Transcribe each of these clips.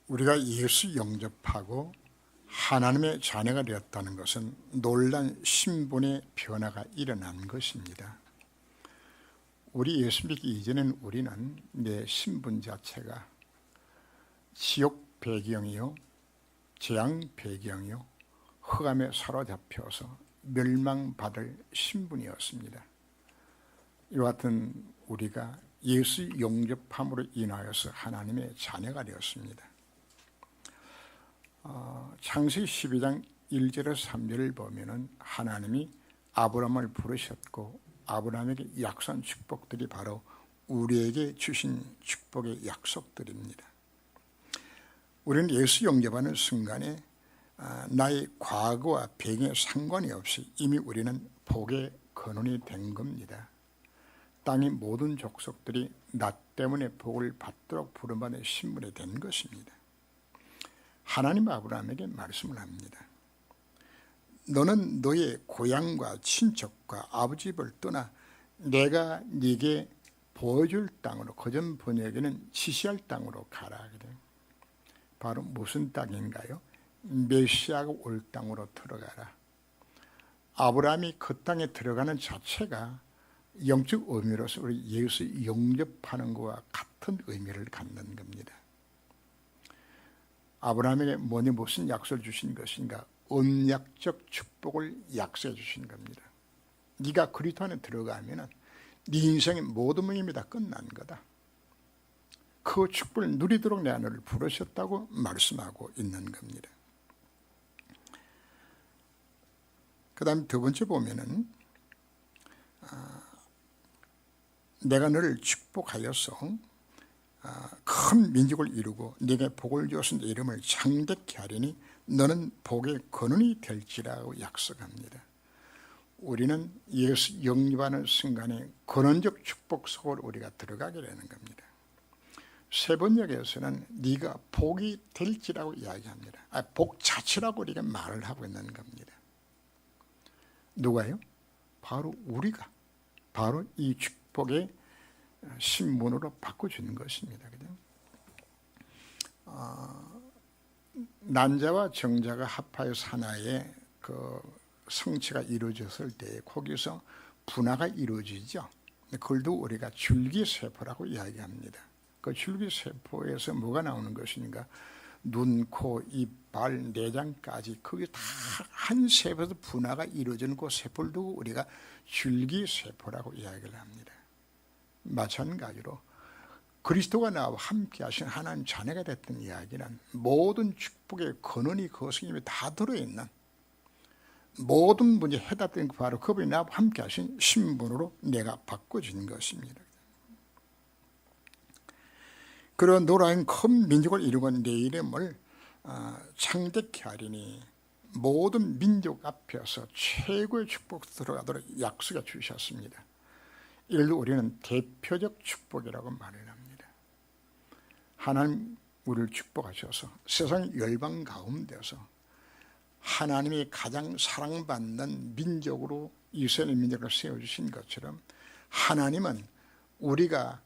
우리가 예수 영접하고 하나님의 자녀가 되었다는 것은 놀란 신분의 변화가 일어난 것입니다. 우리 예수 믿기 이전에는 우리는 내 신분 자체가 지옥 배경이요, 재앙 배경이요, 흑암에 사로잡혀서 멸망받을 신분이었습니다. 이와 같은 우리가 예수 영접함으로 인하여서 하나님의 자녀가 되었습니다. 창세기 12장 1절에서 3절을 보면은 하나님이 아브라함을 부르셨고 아브라함에게 약속한 축복들이 바로 우리에게 주신 축복의 약속들입니다. 우리는 예수 영접하는 순간에 나의 과거와 배경에 상관이 없이 이미 우리는 복의 근원이 된 겁니다. 땅의 모든 족속들이 나 때문에 복을 받도록 부름받는 신분이 된 것입니다. 하나님 아브라함에게 말씀을 합니다. 너는 너의 고향과 친척과 아버지 집을 떠나 내가 네게 보여줄 땅으로, 그전 번역에는 지시할 땅으로 가라. 바로 무슨 땅인가요? 메시아가 올 땅으로 들어가라. 아브라함이 그 땅에 들어가는 자체가 영적 의미로서 우리 예수 영접하는 것과 같은 의미를 갖는 겁니다. 아브라함에게 무슨 약속을 주신 것인가? 언약적 축복을 약속해 주신 겁니다. 네가 그리스도 안에 들어가면 네 인생의 모든 문제이 다 끝난 거다. 그 축복을 누리도록 내가 너를 부르셨다고 말씀하고 있는 겁니다. 그 다음에 두 번째 보면은 내가 너를 축복하여서 큰 민족을 이루고 네게 복을 주어서 내 이름을 창대케 하리니 너는 복의 근원이 될지라고 약속합니다. 우리는 예수 영접하는 순간에 근원적 축복 속으로 우리가 들어가게 되는 겁니다. 세 번역에서는 네가 복이 될지라고 이야기합니다. 복 자체라고 우리가 말을 하고 있는 겁니다. 누가요? 바로 우리가 바로 이 축복의 신분으로 바꿔주는 것입니다. 난자와 정자가 합하여서 하나의 그 성체가 이루어졌을 때 거기서 분화가 이루어지죠. 그걸도 우리가 줄기세포라고 이야기합니다. 그 줄기세포에서 뭐가 나오는 것인가? 눈, 코, 입, 발, 내장까지 그게 다 한 세포에서 분화가 이루어지는 그 세포를 두고 우리가 줄기세포라고 이야기를 합니다. 마찬가지로 그리스도가 나와 함께 하신 하나님 자녀가 됐던 이야기는 모든 축복의 근원이 그 성경에 다 들어있는 모든 문제 해답된 바로 그분이 나와 함께 하신 신분으로 내가 바꿔진 것입니다. 그런 노라인 큰 민족을 이루고 내 이름을 창대케 하리니 모든 민족 앞에서 최고의 축복 들어가도록 약속해 주셨습니다. 이를 우리는 대표적 축복이라고 말을 합니다. 하나님 우리를 축복하셔서 세상 열방 가운데서 하나님이 가장 사랑받는 민족으로 이스라엘 민족을 세워주신 것처럼 하나님은 우리가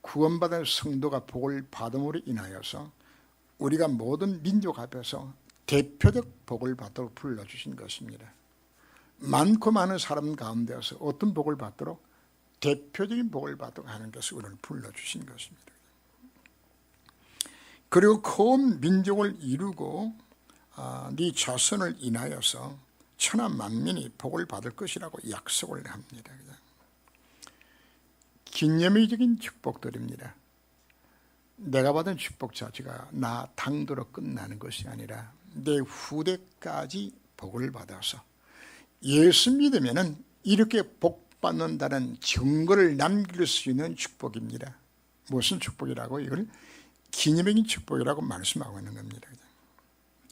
구원받은 성도가 복을 받음으로 인하여서 우리가 모든 민족 앞에서 대표적 복을 받도록 불러주신 것입니다. 많고 많은 사람 가운데서 어떤 복을 받도록? 대표적인 복을 받도록 하는 것을 우리를 불러주신 것입니다. 그리고 큰 민족을 이루고 네 자손을 인하여서 천하 만민이 복을 받을 것이라고 약속을 합니다. 기념의적인 축복들입니다. 내가 받은 축복 자체가 나 당도로 끝나는 것이 아니라 내 후대까지 복을 받아서 예수 믿으면은 이렇게 복 받는다는 증거를 남길 수 있는 축복입니다. 무슨 축복이라고? 이걸 기념적인 축복이라고 말씀하고 있는 겁니다.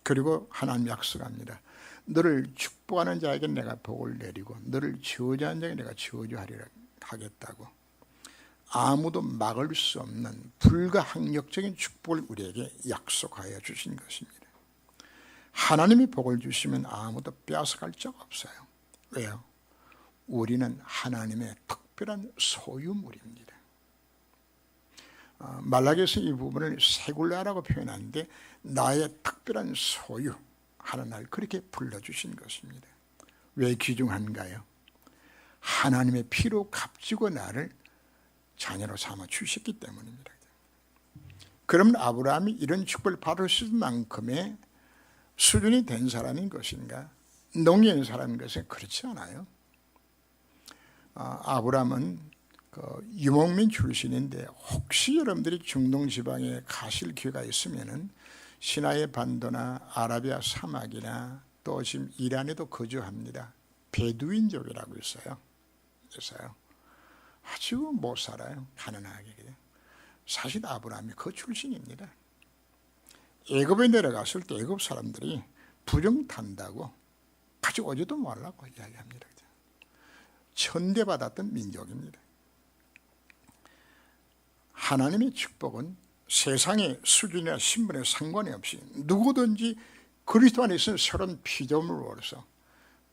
그리고 하나님 약속합니다. 너를 축복하는 자에게 내가 복을 내리고 너를 저주하는 자에게 내가 저주하리라 하겠다고. 아무도 막을 수 없는 불가항력적인 축복을 우리에게 약속하여 주신 것입니다. 하나님이 복을 주시면 아무도 빼앗아갈 적 없어요. 왜요? 우리는 하나님의 특별한 소유물입니다. 말라기에서 이 부분을 세굴라라고 표현하는데 나의 특별한 소유 하는 날 그렇게 불러주신 것입니다. 왜 귀중한가요? 하나님의 피로 값지고 나를 자녀로 삼아 주셨기 때문입니다. 그러면 아브라함이 이런 축복을 받을 수 있는 만큼의 수준이 된 사람인 것인가? 농의인 사람인 것은 그렇지 않아요. 아브라함은 유목민 출신인데 혹시 여러분들이 중동 지방에 가실 기회가 있으면은 시나이 반도나 아라비아 사막이나 또 지금 이란에도 거주합니다. 베두인족이라고 있어요. 그래서요. 아주 못 살아요. 가난하게. 사실 아브라함이 그 출신입니다. 애굽에 내려갔을 때 애굽 사람들이 부정탄다고 가지고 오지도 말라고 이야기합니다. 천대받았던 민족입니다. 하나님의 축복은 세상의 수준이나 신분에 상관이 없이 누구든지 그리스도 안에 있는 새로운 피조물로서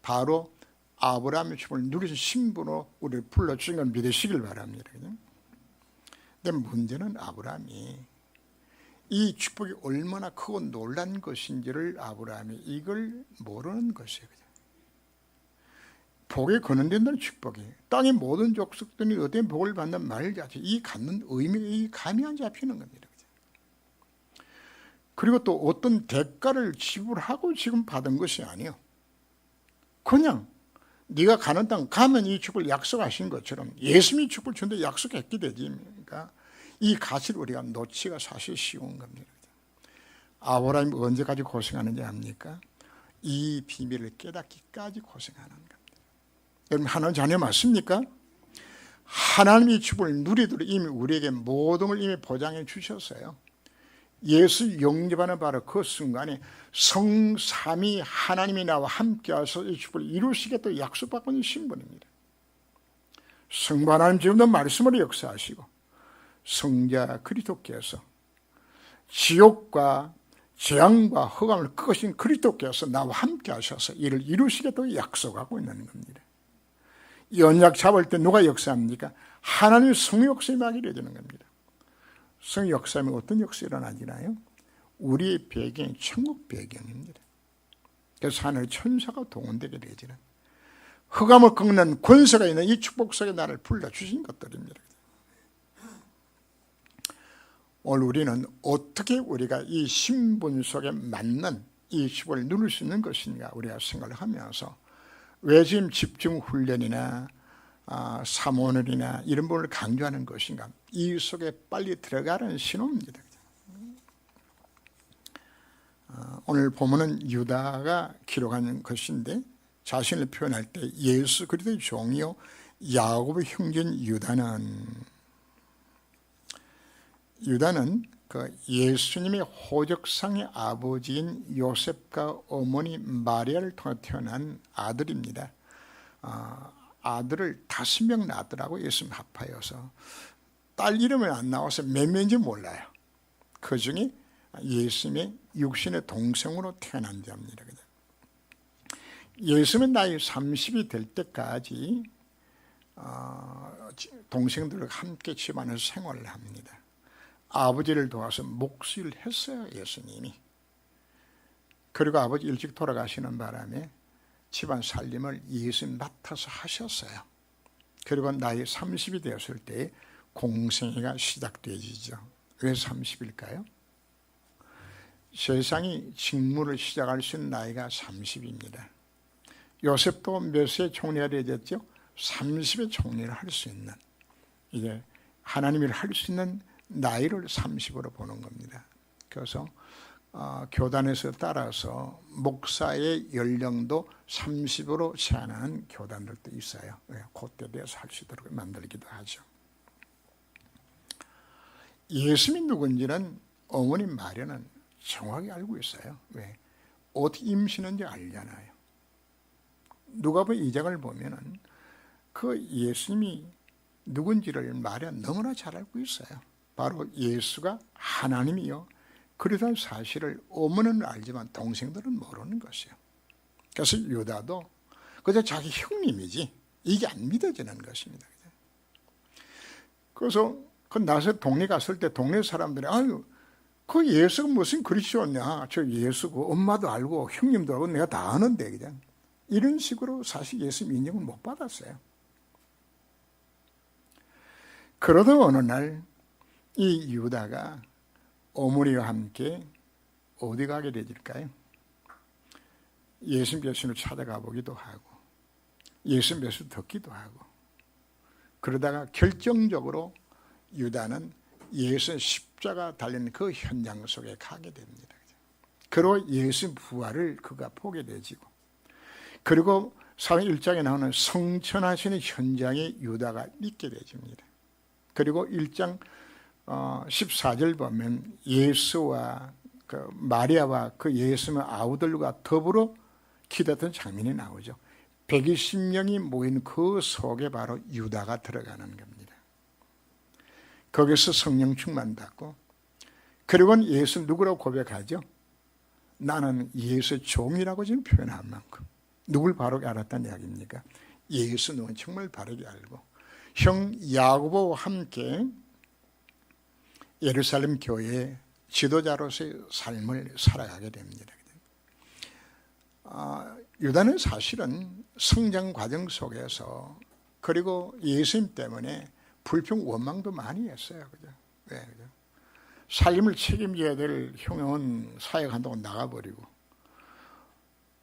바로 아브라함의 축복을 누리신 신분으로 우리를 불러주신 걸 믿으시길 바랍니다. 근데 문제는 아브라함이 이 축복이 얼마나 크고 놀란 것인지를 아브라함이 이걸 모르는 것이에요. 복에 거는된다는 축복이 땅의 모든 족속들이 어떤 복을 받는 말 자체 이 갖는 의미가 감이 안 잡히는 겁니다. 그리고 또 어떤 대가를 지불하고 지금 받은 것이 아니에요. 그냥 네가 가는 땅 가면 이 축복을 약속하신 것처럼 예수님이 축복을 준다 약속했기 때문이니까 이 가치를 우리가 놓치기가 사실 쉬운 겁니다. 아브라함이 언제까지 고생하는지 압니까? 이 비밀을 깨닫기까지 고생하는 겁니다. 여러분 하나님 자녀 맞습니까? 하나님의 축복을 누리도록 이미 우리에게 모든 걸 이미 보장해 주셨어요. 예수 영접하는 바로 그 순간에 성삼위 하나님이 나와 함께하셔서 이 축복을 이루시겠다고 약속받고 있는 신분입니다. 성부 하나님 지금도 말씀으로 역사하시고 성자 그리스도께서 지옥과 재앙과 흑암을 끄신 그리스도께서 나와 함께하셔서 이를 이루시겠다고 약속하고 있는 겁니다. 이 언약 잡을 때 누가 역사합니까? 하나님의 성령 역사에 맡기게 되는 겁니다. 성령 역사하면 어떤 역사가 일어나지나요? 우리의 배경이 천국 배경입니다. 그래서 하늘 천사가 동원되게 되지는 흑암을 꺾는 권세가 있는 이 축복 속에 나를 불러주신 것들입니다. 오늘 우리는 어떻게 우리가 이 신분 속에 맞는 이 축복을 누릴 수 있는 것인가 우리가 생각을 하면서 왜 지금 집중 훈련이나 사모늘이나 이런 부분을 강조하는 것인가? 이 속에 빨리 들어가는 신호입니다. 오늘 보면은 유다가 기록하는 것인데 자신을 표현할 때 예수 그리스도의 종이요 야곱의 형제인 유다는 그 예수님의 호적상의 아버지인 요셉과 어머니 마리아를 통해 태어난 아들입니다. 아들을 5명 낳았더라고 예수님 합하여서 딸 이름은 안 나와서 몇 명인지 몰라요. 그 중에 예수님의 육신의 동생으로 태어난 자입니다. 예수님의 나이 30이 될 때까지 동생들과 함께 집안에서 생활을 합니다. 아버지를 도와서 목수일을 했어요 예수님이. 그리고 아버지 일찍 돌아가시는 바람에 집안 살림을 예수님 맡아서 하셨어요. 그리고 나이 30이 되었을 때 공생애가 시작되지죠. 왜 30일까요? 세상이 직무를 시작할 수 있는 나이가 30입니다. 요셉도 몇 세에 총리가 되었죠? 30에 총리를 할 수 있는 이제 하나님을 할 수 있는 나이를 30으로 보는 겁니다. 그래서 교단에서 따라서 목사의 연령도 30으로 제한하는 교단들도 있어요. 그때 돼서 할 수 있도록 만들기도 하죠. 예수님이 누군지는 어머니 마리아는 정확히 알고 있어요. 왜? 어떻게 임신한지 알잖아요. 누가복음 2장을 보면은 그 예수님이 누군지를 마리아 너무나 잘 알고 있어요. 바로 예수가 하나님이요. 그러한 사실을 어머니는 알지만 동생들은 모르는 것이에요. 그래서 유다도 그저 자기 형님이지 이게 안 믿어지는 것입니다. 그래서 그 나서 동네 갔을 때 동네 사람들이 아유 그 예수가 무슨 그리스도냐, 저 예수 그 엄마도 알고 형님도 알고 내가 다 아는데 그냥 이런 식으로 사실 예수 인정을 못 받았어요. 그러던 어느 날 이 유다가 어머니와 함께 어디 가게 되질까요? 예수 벼슬을 찾아가 보기도 하고 예수 벼슬 듣기도 하고 그러다가 결정적으로 유다는 예수 십자가 달린 그 현장 속에 가게 됩니다. 그리고 예수 부활을 그가 보게 되지고 그리고 사도행 1장에 나오는 성천하시는 현장에 유다가 있게 되집니다. 그리고 1장 14절 보면 예수와 그 마리아와 그 예수의 아우들과 더불어 기도했던 장면이 나오죠. 120명이 모인 그 속에 바로 유다가 들어가는 겁니다. 거기서 성령 충만받고 그리고는 예수 누구라고 고백하죠? 나는 예수의 종이라고 지금 표현한 만큼 누굴 바르게 알았다는 이야기입니까? 예수 누군 정말 바르게 알고 형 야고보와 함께 예루살렘 교회의 지도자로서의 삶을 살아가게 됩니다. 유다는 사실은 성장 과정 속에서 그리고 예수님 때문에 불평 원망도 많이 했어요. 그죠? 왜? 그죠? 삶을 책임져야 될 형은 사역한다고 나가버리고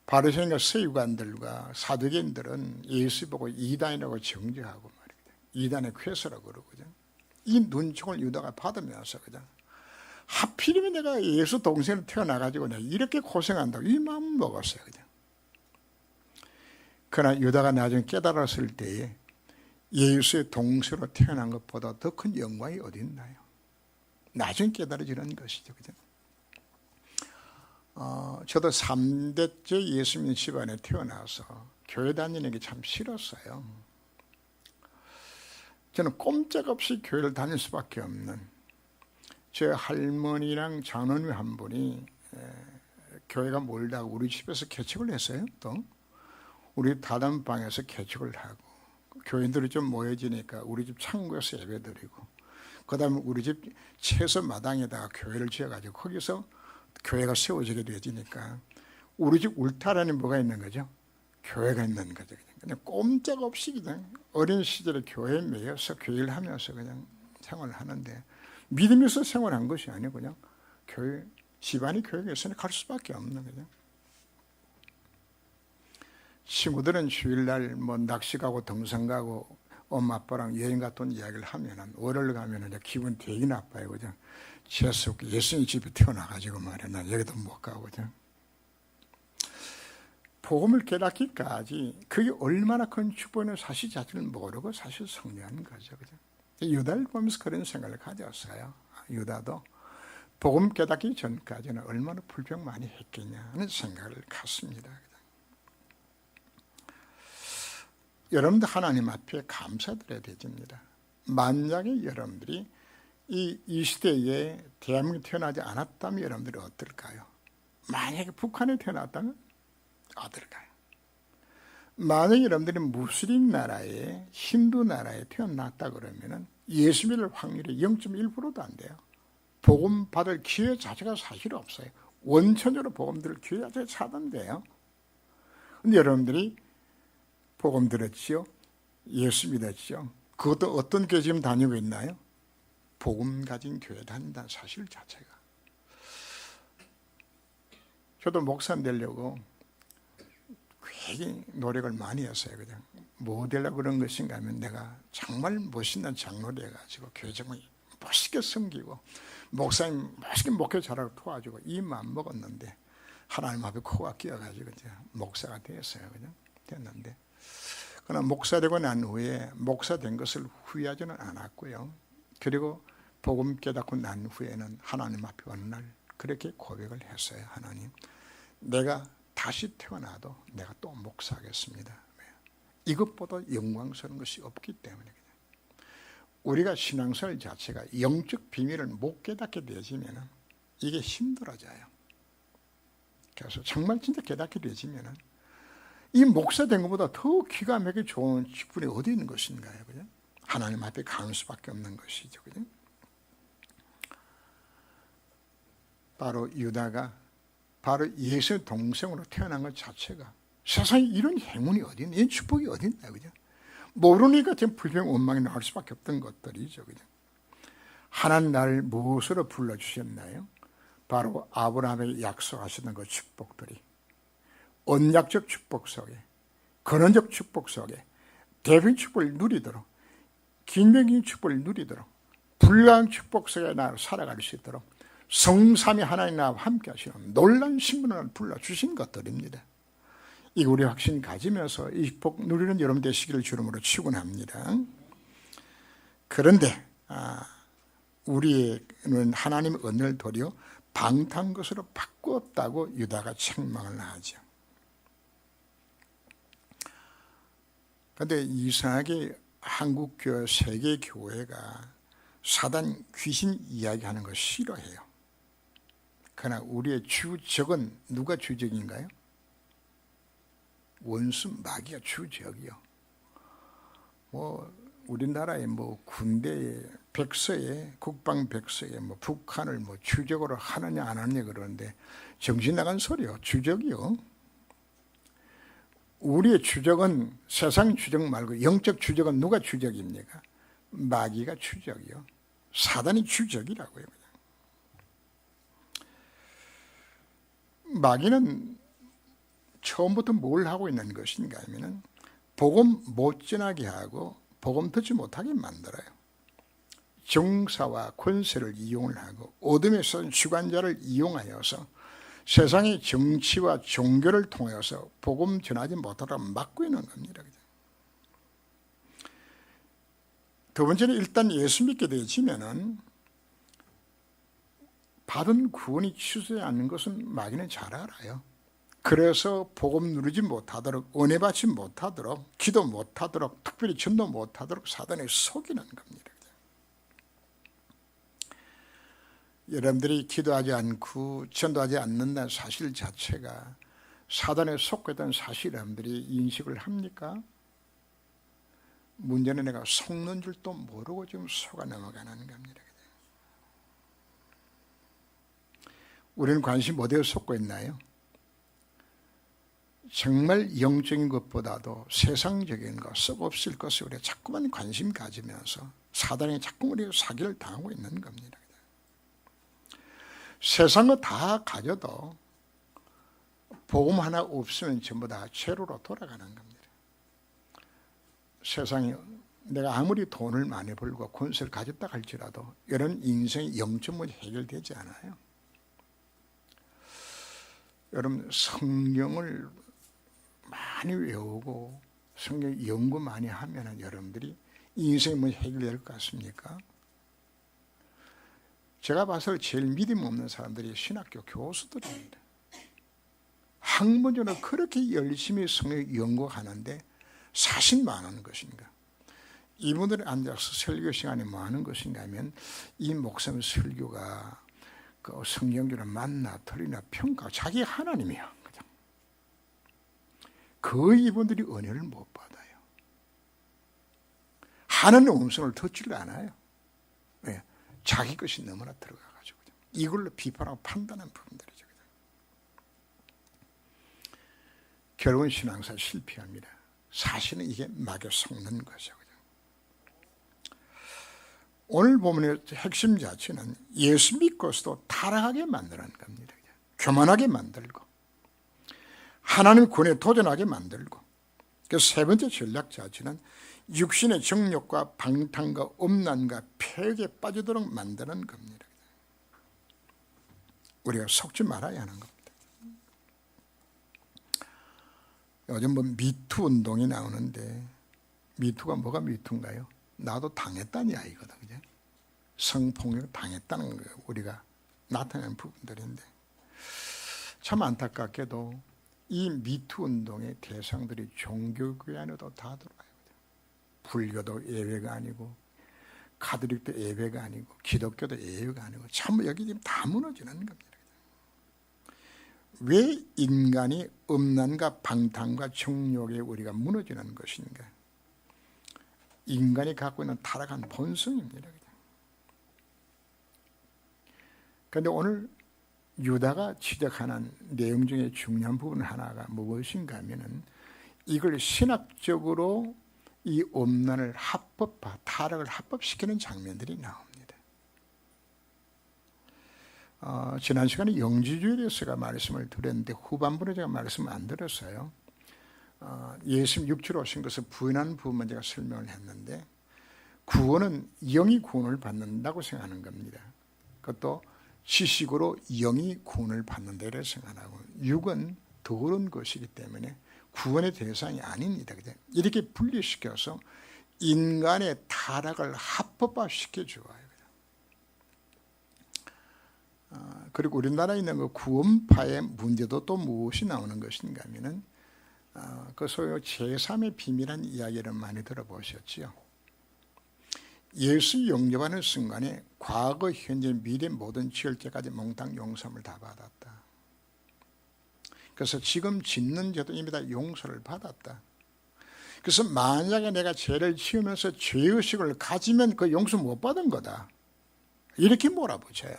바리새인과 서기관들과 사두개인들은 예수 보고 이단이라고 정죄하고 말이죠. 이단의 괴수라고 그러거든요. 이 눈총을 유다가 받으면서 그냥 하필이면 내가 예수 동생을 태어나가지고 내가 이렇게 고생한다고 이 마음을 먹었어요. 그냥. 그러나 유다가 나중에 깨달았을 때에 예수의 동생으로 태어난 것보다 더 큰 영광이 어디 있나요? 나중에 깨달아지는 것이죠. 그죠? 저도 3대째 예수님 집안에 태어나서 교회 다니는 게 참 싫었어요. 저는 꼼짝없이 교회를 다닐 수밖에 없는 제 할머니랑 장로님 한 분이 교회가 멀다고 우리 집에서 개척을 했어요. 또 우리 다단방에서 개척을 하고 교인들이 좀 모여지니까 우리 집 창고에서 예배드리고 그 다음에 우리 집 채소 마당에다가 교회를 지어가지고 거기서 교회가 세워지게 되어지니까 우리 집 울타리는 뭐가 있는 거죠? 교회가 있는 거죠. 그냥 꼼짝없이 그냥 어린 시절에 교회에 매여서 교회를 하면서 그냥 생활을 하는데 믿으면서 생활한 것이 아니고 그냥 교회, 집안이 교회에 있으니 갈 수밖에 없는 거죠. 친구들은 주일날 뭐 낚시 가고 등산 가고 엄마 아빠랑 여행 갔던 이야기를 하면은 월요일 가면은 기분 되게 나빠요. 그냥 재수 예수님 집에 태어나가지고 말이야. 나 여기도 못 가고 그냥. 복음을 깨닫기까지 그게 얼마나 큰 축복의 사실 자체를 모르고 사실 성취하는 거죠. 그죠? 유다를 보면서 그런 생각을 가졌어요. 유다도 복음 깨닫기 전까지는 얼마나 불평 많이 했겠냐 하는 생각을 갖습니다. 여러분들 하나님 앞에 감사드려야 되집니다. 만약에 여러분들이 이 시대에 대한민국에 태어나지 않았다면 여러분들이 어떨까요? 만약에 북한에 태어났다면 어떨까요? 만약에 여러분들이 무슬림 나라에 힌두 나라에 태어났다 그러면은 예수 믿을 확률이 0.1%도 안 돼요. 복음 받을 기회 자체가 사실 없어요. 원천적으로 복음 들을 기회 자체가 차단돼요. 근데 여러분들이 복음 들었지요? 예수 믿었지요? 그것도 어떤 교회 지금 다니고 있나요? 복음 가진 교회 다닌다는 사실 자체가. 저도 목사 되려고 굉장히 노력을 많이 했어요. 그냥 뭐 되려고 그런 것인가 하면 내가 정말 멋있는 장로를 해가지고 교회 정말 멋있게 섬기고 목사님 멋있게 목회 잘하고 도와주고 이 마음 먹었는데 하나님 앞에 코가 끼어가지고 이제 목사가 됐어요. 그냥 됐는데 그러나 목사 되고 난 후에 목사 된 것을 후회하지는 않았고요. 그리고 복음 깨닫고 난 후에는 하나님 앞에 어느 날 그렇게 고백을 했어요. 하나님, 내가 다시 태어나도 내가 또 목사하겠습니다. 이것보다 영광스러운 것이 없기 때문에 우리가 신앙생활 자체가 영적 비밀을 못 깨닫게 되어지면 이게 힘들어져요. 그래서 정말 진짜 깨닫게 되어지면 이 목사 된 것보다 더 기가 막히게 좋은 직분이 어디 있는 것인가요? 그죠? 하나님 앞에 가는 수밖에 없는 것이죠. 그죠? 바로 유다가 바로 예수의 동생으로 태어난 것 자체가 세상에 이런 행운이 어디 있나, 이런 축복이 어디 있나, 그죠? 모르니까 지금 불평 원망이 나올 수밖에 없던 것들이죠, 그죠? 하나님 나를 무엇으로 불러주셨나요? 바로 아브라함에게 약속하셨던 그 축복들이 언약적 축복 속에, 근원적 축복 속에 대변 축복을 누리도록, 긴명인 축복을 누리도록, 불가한 축복 속에 나를 살아갈 수 있도록 성삼위 하나님 나와 함께 하시는 놀라운 신분을 불러주신 것들입니다. 이 우리 확신 가지면서 이 축복 누리는 여러분 되시기를 주름으로 축원합니다. 그런데 우리는 하나님의 은혜를 도리어 방탕한 것으로 바꾸었다고 유다가 책망을 하죠. 그런데 이상하게 한국교회, 세계교회가 사단 귀신 이야기하는 거 싫어해요. 그러나 우리의 주적은 누가 주적인가요? 원수 마귀가 주적이요. 우리나라의 군대에, 백서에, 국방 백서에 북한을 주적으로 하느냐 안 하느냐 그러는데 정신 나간 소리요. 주적이요. 우리의 주적은 세상 주적 말고 영적 주적은 누가 주적입니까? 마귀가 주적이요. 사단이 주적이라고요. 마귀는 처음부터 뭘 하고 있는 것인가 하면 복음 못 전하게 하고 복음 듣지 못하게 만들어요. 정사와 권세를 이용을 하고 어둠의 선 주관자를 이용하여서 세상의 정치와 종교를 통해서 복음 전하지 못하도록 막고 있는 겁니다. 두 번째는 일단 예수 믿게 되어지면은 받은 구원이 취소되지 않는 것은 마귀는 잘 알아요. 그래서 복음 누리지 못하도록, 은혜 받지 못하도록, 기도 못하도록, 특별히 전도 못하도록 사단에 속이는 겁니다. 여러분들이 기도하지 않고 전도하지 않는다는 사실 자체가 사단에 속했다는 사실 여러분들이 인식을 합니까? 문제는 내가 속는 줄도 모르고 지금 속아 넘어가는 겁니다. 우리는 관심 어디에 속고 있나요? 정말 영적인 것보다도 세상적인 것, 썩 없을 것에 우리가 자꾸만 관심 가지면서 사단이 자꾸 우리가 사기를 당하고 있는 겁니다. 세상을 다 가져도 복음 하나 없으면 전부 다 죄로로 돌아가는 겁니다. 세상에 내가 아무리 돈을 많이 벌고 권세를 가졌다 할지라도 이런 인생의 영적 문제 해결되지 않아요. 여러분 성경을 많이 외우고 성경 연구 많이 하면 여러분들이 인생의 문제 해결될 것 같습니까? 제가 봐서 제일 믿음 없는 사람들이 신학교 교수들입니다. 학문적으로 그렇게 열심히 성경 연구하는데 40만 원 것인가? 이분들이 앉아서 설교 시간에 뭐 하는 것인가 하면 이 목사님 설교가 그 성경적으로 맞나 틀리나 평가, 자기 하나님이야. 그냥. 거의 이분들이 은혜를 못 받아요. 하나님의 음성을 듣지를 않아요. 왜? 자기 것이 너무나 들어가가지고 이걸로 비판하고 판단하는 부분들이죠. 결국은 신앙사 실패합니다. 사실은 이게 마귀 속는 거죠. 오늘 보면 핵심 자체는 예수 믿고서도 타락하게 만드는 겁니다. 교만하게 만들고 하나님 권에 도전하게 만들고 그 세 번째 전략 자체는 육신의 정욕과 방탕과 음란과 폐역에 빠지도록 만드는 겁니다. 우리가 속지 말아야 하는 겁니다. 요즘 미투 운동이 나오는데 미투가 뭐가 미투인가요? 나도 당했다는 이야기거든. 그죠? 성폭력 당했다는 거예요. 우리가 나타내는 부분들인데 참 안타깝게도 이 미투 운동의 대상들이 종교교회 안에도 다 들어와요. 불교도 예외가 아니고 가톨릭도 예외가 아니고 기독교도 예외가 아니고 참 여기 지금 다 무너지는 겁니다. 왜 인간이 음란과 방탕과 정욕에 우리가 무너지는 것인가? 인간이 갖고 있는 타락한 본성입니다. 그런데 오늘 유다가 지적하는 내용 중에 중요한 부분 하나가 무엇인가 하면은 이걸 신학적으로 이 음란을 타락을 합법시키는 장면들이 나옵니다. 지난 시간에 영지주의에 대해서 제가 말씀을 드렸는데 후반부에 제가 말씀을 안 드렸어요. 예수님 육체로 오신 것을 부인하는 부분만 제가 설명을 했는데 구원은 영이 구원을 받는다고 생각하는 겁니다. 그것도 지식으로 영이 구원을 받는다 이렇게 생각하고 육은 더러운 것이기 때문에 구원의 대상이 아닙니다. 이렇게 분리시켜서 인간의 타락을 합법화시켜 주어요. 그리고 우리나라에 있는 그 구원파의 문제도 또 무엇이 나오는 것인가 하면은 그 소위 제3의 비밀한 이야기를 많이 들어보셨지요. 예수 영접하는 순간에 과거, 현재, 미래 모든 지을 때까지 몽땅 용서함을 다 받았다. 그래서 지금 짓는 죄도 이미 다 용서를 받았다. 그래서 만약에 내가 죄를 지으면서 죄의식을 가지면 그 용서 못 받은 거다. 이렇게 몰아붙여요.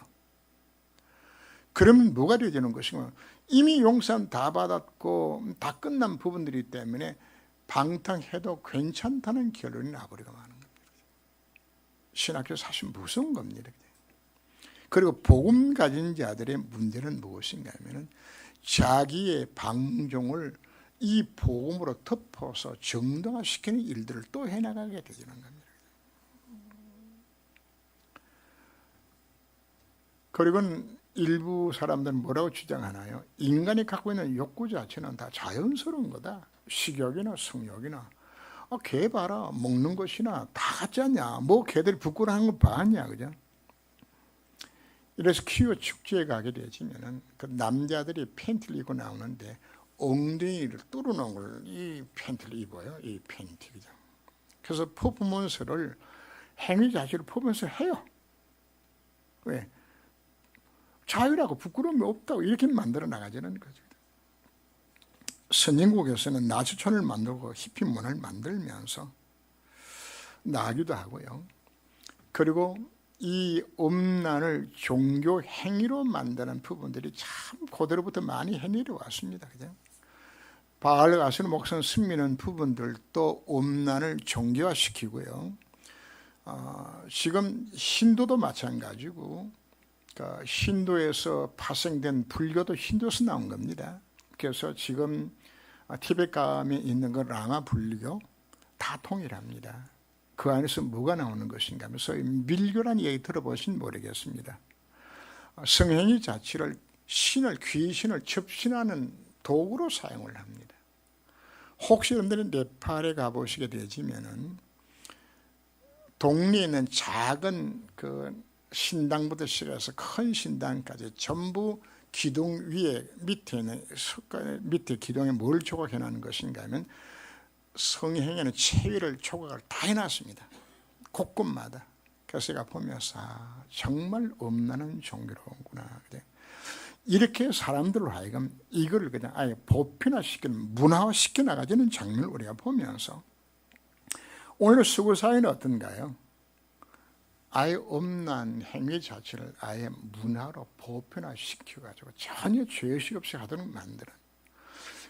그러면 뭐가 되어지는 것인가? 이미 용서는 다 받았고 다 끝난 부분들이기 때문에 방탕해도 괜찮다는 결론이 나버리고 마는 겁니다. 신학교 사실 무서운 겁니다. 그리고 복음 가진 자들의 문제는 무엇인가 하면 자기의 방종을 이 복음으로 덮어서 정당화시키는 일들을 또 해나가게 되는 겁니다. 그리고 일부 사람들은 뭐라고 주장하나요? 인간이 갖고 있는 욕구 자체는 다 자연스러운 거다. 식욕이나 성욕이나 개 봐라 먹는 것이나 다 같지 않냐. 뭐 개들이 부끄러워하는 거 봤냐, 그죠? 이래서 키워 축제에 가게 되지면은 그 남자들이 팬티를 입고 나오는데 엉덩이를 뚫어놓은 걸 이 팬티를 입어요. 이 팬티, 그죠? 그래서 퍼포먼스를 행위 자체를 퍼포먼스 해요. 왜? 자유라고 부끄러움이 없다고 이렇게 만들어 나가자는 거죠. 선진국에서는 나주촌을 만들고 히피 문화를 만들면서 나기도 하고요. 그리고 이 음란을 종교 행위로 만드는 부분들이 참 고대로부터 많이 해내려 왔습니다. 그죠? 바알 가수는 목성 스미는 부분들도 음란을 종교화시키고요. 지금 힌두도 마찬가지고 그러니까 힌두에서 파생된 불교도 힌두에서 나온 겁니다. 그래서 지금 티베트감에 있는 건 라마 불교 다 통일합니다. 그 안에서 뭐가 나오는 것인가 하면서 밀교란 얘기 들어보신 모르겠습니다. 성행위 자체를 귀신을 접신하는 도구로 사용을 합니다. 혹시 여러분들이 네팔에 가보시게 되지면은 동네에 있는 작은 그 신당부터 시작해서 큰 신당까지 전부 기둥 위에 밑에 기둥에 뭘 조각해 놨는 것인가 하면 성행에는 체위를 조각을 다 해놨습니다. 곳곳마다. 그래서 제가 보면서 정말 엄난한 종교로구나. 이렇게 사람들로 하여금 이걸 그냥 아예 보편화시키는 문화화시켜 나가지는 장면을 우리가 보면서 오늘 서구사회는 어떤가요? 아예 음란 행위 자체를 아예 문화로 보편화시켜가지고 전혀 죄의식 없이 하도록 만드는.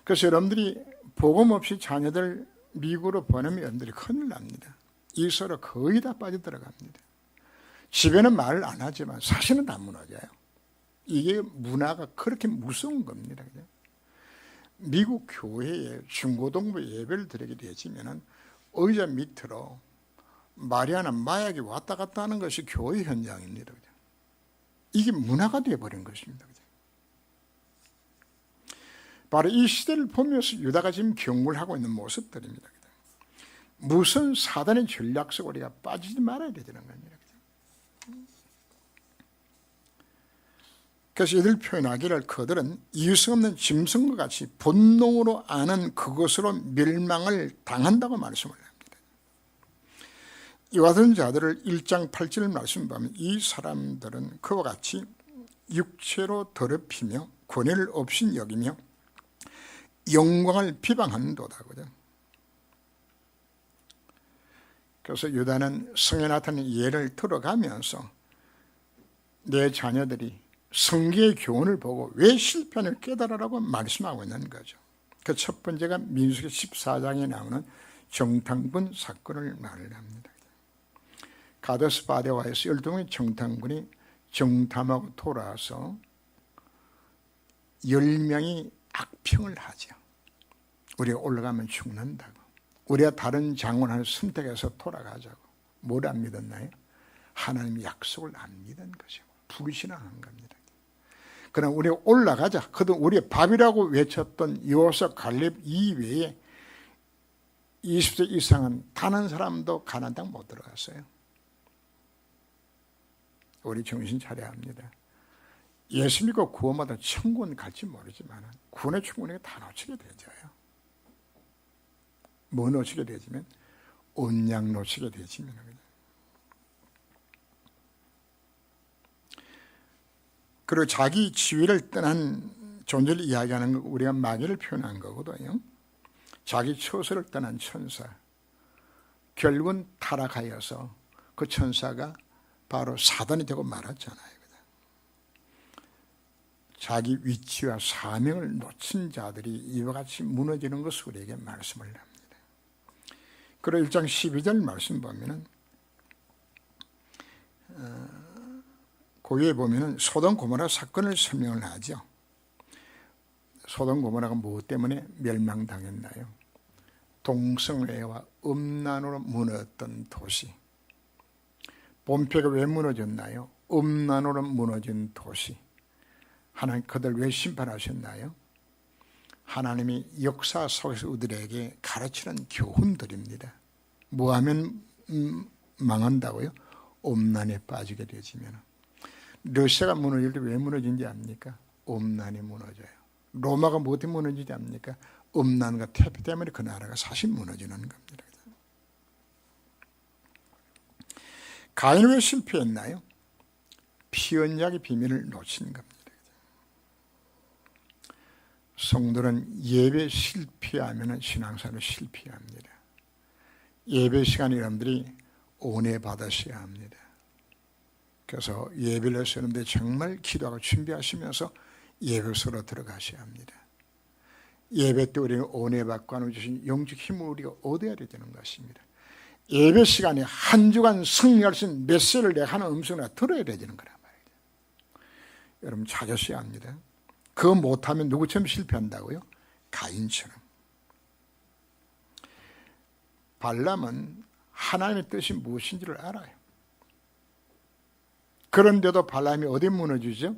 그래서 여러분들이 복음 없이 자녀들 미국으로 보내면 여러분들이 큰일 납니다. 일서로 거의 다 빠져들어갑니다. 집에는 말을 안 하지만 사실은 다 무너져요. 이게 문화가 그렇게 무서운 겁니다. 미국 교회에 중고등부 예배를 드리게 되지면 의자 밑으로 마리아나 마약이 왔다 갔다 하는 것이 교회 현장입니다. 이게 문화가 되어버린 것입니다. 바로 이 시대를 보면서 유다가 지금 경고를 하고 있는 모습들입니다. 무슨 사단의 전략 속에 우리가 빠지지 말아야 되는 겁니다. 그래서 이들 표현하기를 그들은 이유성 없는 짐승과 같이 본능으로 아는 그것으로 멸망을 당한다고 말씀을 합니다. 이와 같은 자들을 1장 8절 말씀 보면 이 사람들은 그와 같이 육체로 더럽히며 권위를 없인 여기며 영광을 비방한도다. 그래서 유다는 성에 나타난 예를 들어가면서 내 자녀들이 성경의 교훈을 보고 왜 실패하는지 깨달으라고 말씀하고 있는 거죠. 그 첫 번째가 민수기 14장에 나오는 정탐꾼 사건을 말을 합니다. 가데스 바네아에서 12명의 정탐꾼이 정탐하고 돌아와서 10명이 악평을 하죠. 우리가 올라가면 죽는다고. 우리가 다른 장군을 선택해서 돌아가자고. 뭘 안 믿었나요? 하나님의 약속을 안 믿은 거죠. 불신앙한 겁니다. 그러나 우리가 올라가자. 그도 우리의 밥이라고 외쳤던 여호수아 갈렙 이외에 20세 이상은 단 한 사람도 가나안 땅 못 들어갔어요. 우리 정신 차려야 합니다. 예수 믿고 구원받아 천국은 갈지 모르지만 구원의 충분히 다 놓치게 되져요. 뭐 놓치게 되지면 온양 놓치게 되지면 그리고 자기 지위를 떠난 존재를 이야기하는 거 우리가 마귀를 표현한 거거든요. 자기 처소를 떠난 천사, 결국은 타락하여서 그 천사가 바로 사단이 되고 말았잖아요. 자기 위치와 사명을 놓친 자들이 이와 같이 무너지는 것을 우리에게 말씀을 합니다. 그리고 1장 12절 말씀 보면은 거기에 보면은 소돔 고모라 사건을 설명을 하죠. 소돔 고모라가 무엇 때문에 멸망당했나요? 동성애와 음란으로 무너졌던 도시. 본패가 왜 무너졌나요? 음란으로 무너진 도시. 하나님 그들 왜 심판하셨나요? 하나님이 역사 속에서 우리에게 가르치는 교훈들입니다. 뭐 하면 망한다고요? 음란에 빠지게 되지면. 러시아가 무너질 때 왜 무너진지 압니까? 음란이 무너져요. 로마가 뭐 때문에 무너지지 압니까? 음란과 태폐 때문에 그 나라가 사실 무너지는 겁니다. 가인은 왜 실패했나요? 피언약의 비밀을 놓친 겁니다. 성도는 예배 실패하면 신앙생활을 실패합니다. 예배 시간에 여러분들이 은혜 받으셔야 합니다. 그래서 예배를 해서 여러분들이 정말 기도하고 준비하시면서 예배소로 들어가셔야 합니다. 예배 때 우리는 은혜 받고 하나님 주신 영적 힘을 우리가 얻어야 되는 것입니다. 예배 시간에 한 주간 승리할 수 있는 메시지를 내가 하는 음성을 들어야 되는 거란 말이에요. 여러분 찾으셔야 합니다. 그거 못하면 누구처럼 실패한다고요? 가인처럼. 발람은 하나님의 뜻이 무엇인지를 알아요. 그런데도 발람이 어디 무너지죠?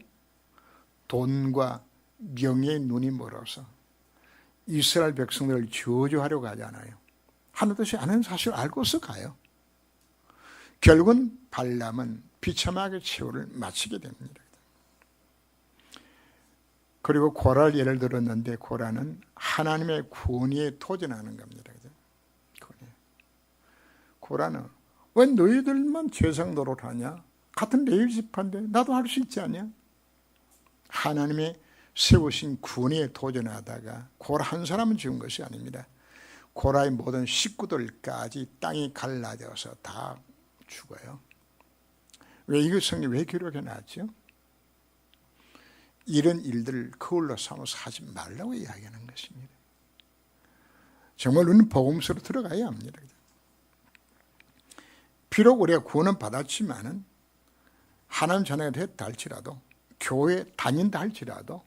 돈과 명예의 눈이 멀어서 이스라엘 백성들을 저주하려고 하잖아요. 하나님 뜻이 아는 사실을 알고서 가요. 결국은 발람은 비참하게 최후를 마치게 됩니다. 그리고 고라를 예를 들었는데 고라는 하나님의 권위에 도전하는 겁니다. 고라는 왜 너희들만 죄상 노릇하냐? 같은 레위 지파인데 나도 할 수 있지 않냐? 하나님의 세우신 권위에 도전하다가 고라 한 사람은 죽은 것이 아닙니다. 고라의 모든 식구들까지 땅이 갈라져서 다 죽어요. 왜 이거 성경에 왜 기록해 놨죠? 이런 일들을 거울로 삼아서 하지 말라고 이야기하는 것입니다. 정말 우리는 복음서로 들어가야 합니다. 비록 우리가 구원은 받았지만은 하나님 자녀가 됐다 할지라도 교회 다닌다 할지라도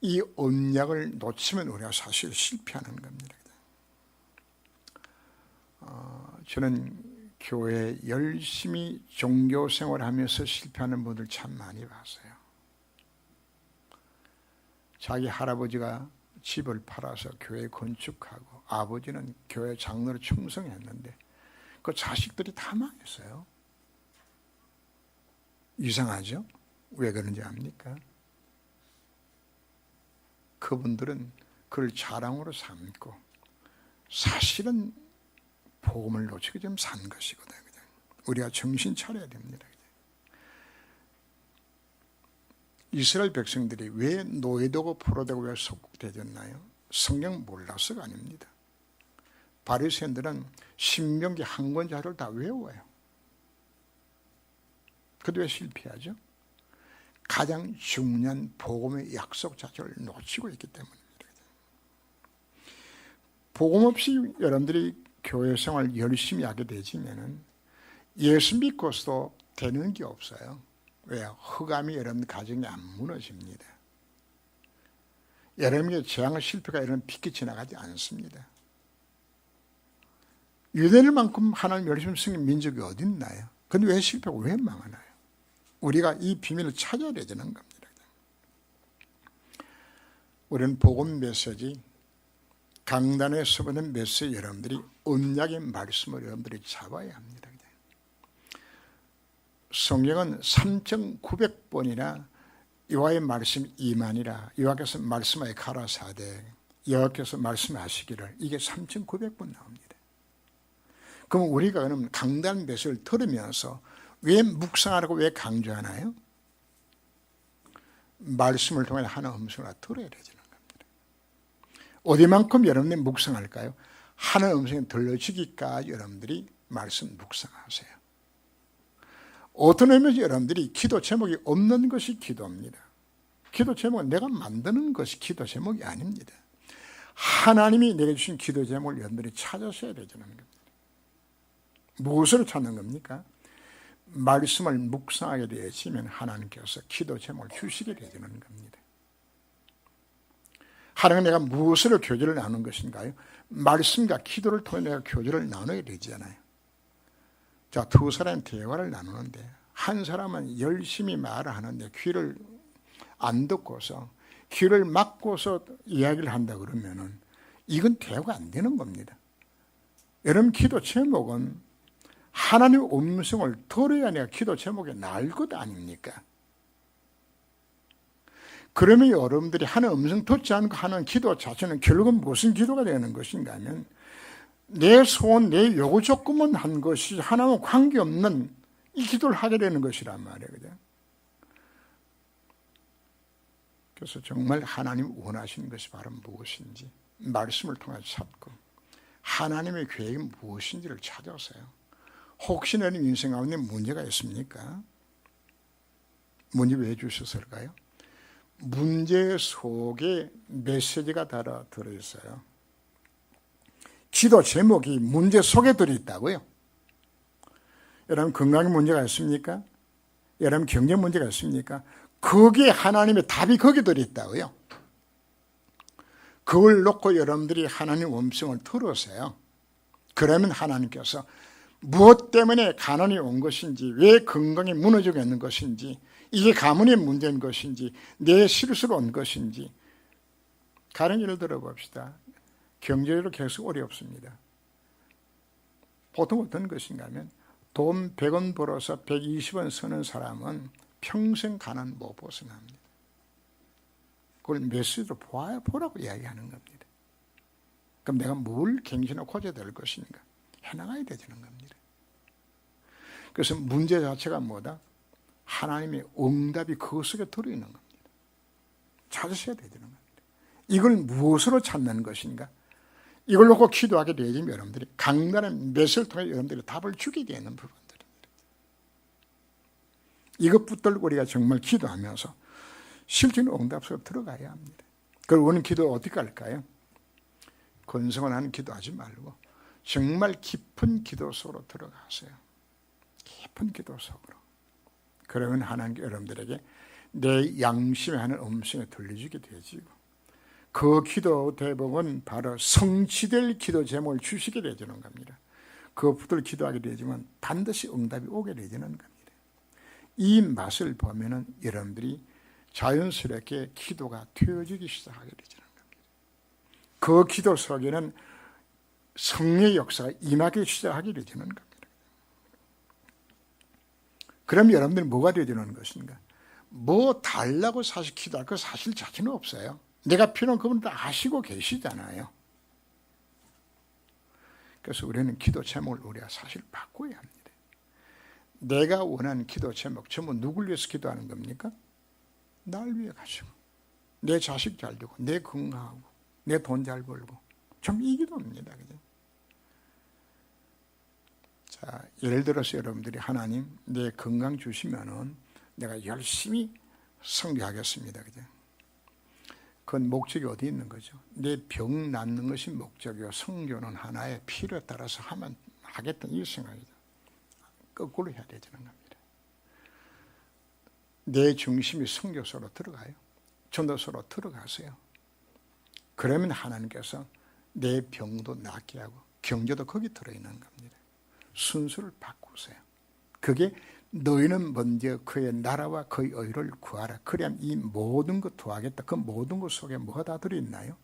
이 언약을 놓치면 우리가 사실 실패하는 겁니다. 저는 교회에 열심히 종교 생활하면서 실패하는 분들 참 많이 봤어요. 자기 할아버지가 집을 팔아서 교회 건축하고 아버지는 교회 장로로 충성했는데 그 자식들이 다 망했어요. 이상하죠? 왜 그런지 압니까? 그분들은 그걸 자랑으로 삼고 사실은 복음을 놓치고 좀 산 것이거든요. 우리가 정신 차려야 됩니다. 이스라엘 백성들이 왜 노예되고 포로되고 왜 속국되었나요? 성경 몰라서가 아닙니다. 바리새인들은 신명기 한 권자를 다 외워요. 그런데 왜 실패하죠? 가장 중요한 복음의 약속 자체를 놓치고 있기 때문입니다. 복음 없이 여러분들이 교회 생활 열심히 하게 되지면은 예수 믿고서도 되는 게 없어요. 왜요? 흑암이 여러분 가정이 안 무너집니다. 여러분에게 재앙 실패가 여러분 비껴 지나가지 않습니다. 유대인만큼 하나님 열심히 섬긴 민족이 어디 있나요? 근데 왜 실패하고 왜 망하나요? 우리가 이 비밀을 찾아야 되는 겁니다. 우리는 복음 메시지, 강단에 서보는 메시지 여러분들이 언약의 말씀을 여러분들이 잡아야 합니다. 성경은 3,900번이나 여호와의 말씀 이만이라, 여호와께서 말씀하여 가라사대, 여호와께서 말씀하시기를, 이게 3,900번 나옵니다. 그럼 우리가 그럼 강단 메시지를 들으면서 왜 묵상하라고 왜 강조하나요? 말씀을 통해 하는 음성을 들어야 되는 겁니다. 어디만큼 여러분들이 묵상할까요? 하는 음성이 들려지기까지 여러분들이 말씀 묵상하세요. 어떤 의미에서 여러분들이 기도 제목이 없는 것이 기도입니다. 기도 제목은 내가 만드는 것이 기도 제목이 아닙니다. 하나님이 내게 주신 기도 제목을 여러분들이 찾으셔야 되는 겁니다. 무엇으로 찾는 겁니까? 말씀을 묵상하게 되시면 하나님께서 기도 제목을 주시게 되는 겁니다. 하나님 내가 무엇으로 교제를 나누는 것인가요? 말씀과 기도를 통해 내가 교제를 나눠야 되잖아요. 자, 두 사람이 대화를 나누는데 한 사람은 열심히 말을 하는데 귀를 안 듣고서 귀를 막고서 이야기를 한다 그러면은 이건 대화가 안 되는 겁니다. 여러분 기도 제목은 하나님의 음성을 들어야 내가 기도 제목에 나을 것 아닙니까? 그러면 여러분들이 하는 음성 듣지 않고 하는 기도 자체는 결국은 무슨 기도가 되는 것인가 하면 내 소원, 내 요구 조건만 한 것이 하나님과 관계없는 이 기도를 하게 되는 것이란 말이에요. 그래서 정말 하나님 원하시는 것이 바로 무엇인지 말씀을 통해 찾고 하나님의 계획이 무엇인지를 찾아서요. 혹시 내 인생 가운데 문제가 있습니까? 문제 왜 주셨을까요? 문제 속에 메시지가 들어있어요. 기도 제목이 문제 속에 들어있다고요. 여러분 건강에 문제가 있습니까? 여러분 경제 문제가 있습니까? 거기에 하나님의 답이 거기에 들어있다고요. 그걸 놓고 여러분들이 하나님 음성을 들으세요. 그러면 하나님께서 무엇 때문에 가난이 온 것인지, 왜 건강이 무너지고 있는 것인지, 이게 가문의 문제인 것인지, 내 실수로 온 것인지. 다른 예를 들어봅시다. 경제적으로 계속 어렵습니다. 보통 어떤 것인가 하면 돈 100원 벌어서 120원 쓰는 사람은 평생 가난 못 벗어납니다. 그걸 메시지로 보라고 이야기하는 겁니다. 그럼 내가 뭘 갱신하고 고쳐야 될 것인가? 해나가야 되는 겁니다. 그래서 문제 자체가 뭐다? 하나님의 응답이 그 속에 들어있는 겁니다. 찾으셔야 되는 겁니다. 이걸 무엇으로 찾는 것인가? 이걸 놓고 기도하게 되면 여러분들이 강단의 메시지를 통해 여러분들이 답을 주게 되는 부분들입니다. 이것 붙들고 우리가 정말 기도하면서 실제로 응답 속에 들어가야 합니다. 그걸 원하는 기도 어떻게 할까요? 건성을 하는 기도하지 말고 정말 깊은 기도 속으로 들어가세요. 깊은 기도 속으로. 그러면 하나님 여러분들에게 내 양심에 하는 음성이 들려주게 되지고 그 기도 대목은 바로 성취될 기도 제목을 주시게 되는 겁니다. 그것부터 기도하게 되지만 반드시 응답이 오게 되는 겁니다. 이 맛을 보면은 여러분들이 자연스럽게 기도가 되어지기 시작하게 되는 겁니다. 그 기도 속에는 성령의 역사가 임하기 시작하게 되는 겁니다. 그럼 여러분들이 뭐가 되어지는 것인가? 뭐 달라고 사실 기도할 거 사실 자신은 없어요. 내가 필요한 그분 다 아시고 계시잖아요. 그래서 우리는 기도 제목을 우리가 사실 바꿔야 합니다. 내가 원하는 기도 제목 전부 누굴 위해서 기도하는 겁니까? 날 위해 가지고 내 자식 잘 되고 내 건강하고 내 돈 잘 벌고 좀 이 기도입니다. 그죠? 자, 예를 들어서 여러분들이 하나님 내 건강 주시면은 내가 열심히 성교하겠습니다. 그죠? 그건 목적이 어디 있는 거죠? 내 병 낫는 것이 목적이고 성교는 하나의 필요에 따라서 하겠다는 이 생각이죠. 거꾸로 해야 되는 겁니다. 내 중심이 성교소로 들어가요. 전도소로 들어가세요. 그러면 하나님께서 내 병도 낫게 하고 경제도 거기 들어있는 겁니다. 순서를 바꾸세요. 그게 너희는 먼저 그의 나라와 그의 의를 구하라. 그래야 이 모든 것 도하겠다. 그 모든 것 속에 뭐가 다 들어있나요?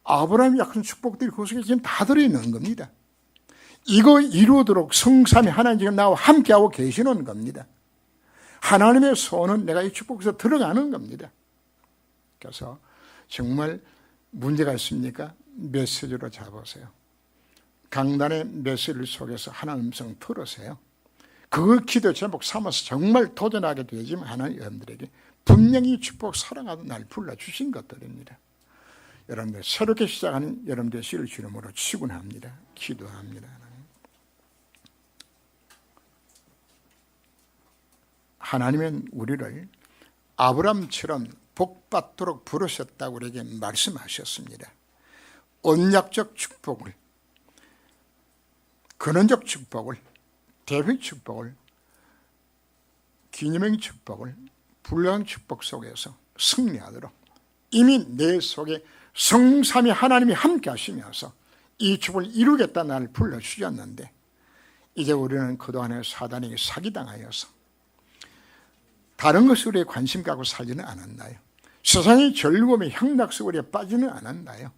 아브라함이 약한 축복들이 그 속에 지금 다 들어있는 겁니다. 이거 이루도록 성삼위 하나님 지금 나와 함께하고 계시는 겁니다. 하나님의 손은 내가 이 축복에서 들어가는 겁니다. 그래서 정말 문제가 있습니까? 메시지로 잡으세요. 강단의 메시지 속에서 하나님 음성 들으세요. 그 기도 제목 삼아서 정말 도전하게 되지만 하나님 여러분들에게 분명히 축복 사랑하는 날 불러주신 것들입니다. 여러분들 새롭게 시작하는 여러분들의 시를 주름으로 축원합니다. 기도합니다. 하나님은 우리를 아브라함처럼 복받도록 부르셨다고 우리에게 말씀하셨습니다. 언약적 축복을, 근원적 축복을, 대회 축복을, 기념의 축복을, 불량한 축복 속에서 승리하도록 이미 내 속에 성삼위 하나님이 함께 하시면서 이 축복을 이루겠다 나를 불러주셨는데 이제 우리는 그동안에 사단에게 사기당하여서 다른 것에 우리의 관심 갖고 살지는 않았나요? 세상의 즐거움의 향락 속에 빠지는 않았나요?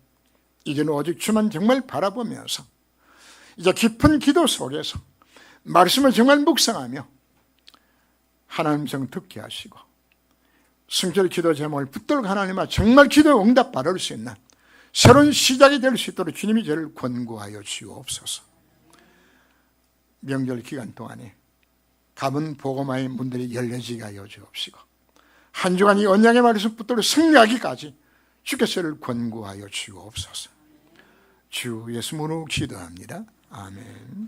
이제는 오직 주만 정말 바라보면서 이제 깊은 기도 속에서 말씀을 정말 묵상하며 하나님 성 듣게 하시고 성철 기도 제목을 붙들고 하나님아 정말 기도 응답 받을 수 있는 새로운 시작이 될 수 있도록 주님이 저를 권고하여 주옵소서. 명절 기간 동안에 가문 복음화의 문들이 열려지게 하여 주옵시고 한 주간 이 언약의 말씀 붙들고 승리하기까지 주께서 저를 권고하여 주옵소서. 주 예수님으로 기도합니다. 아멘.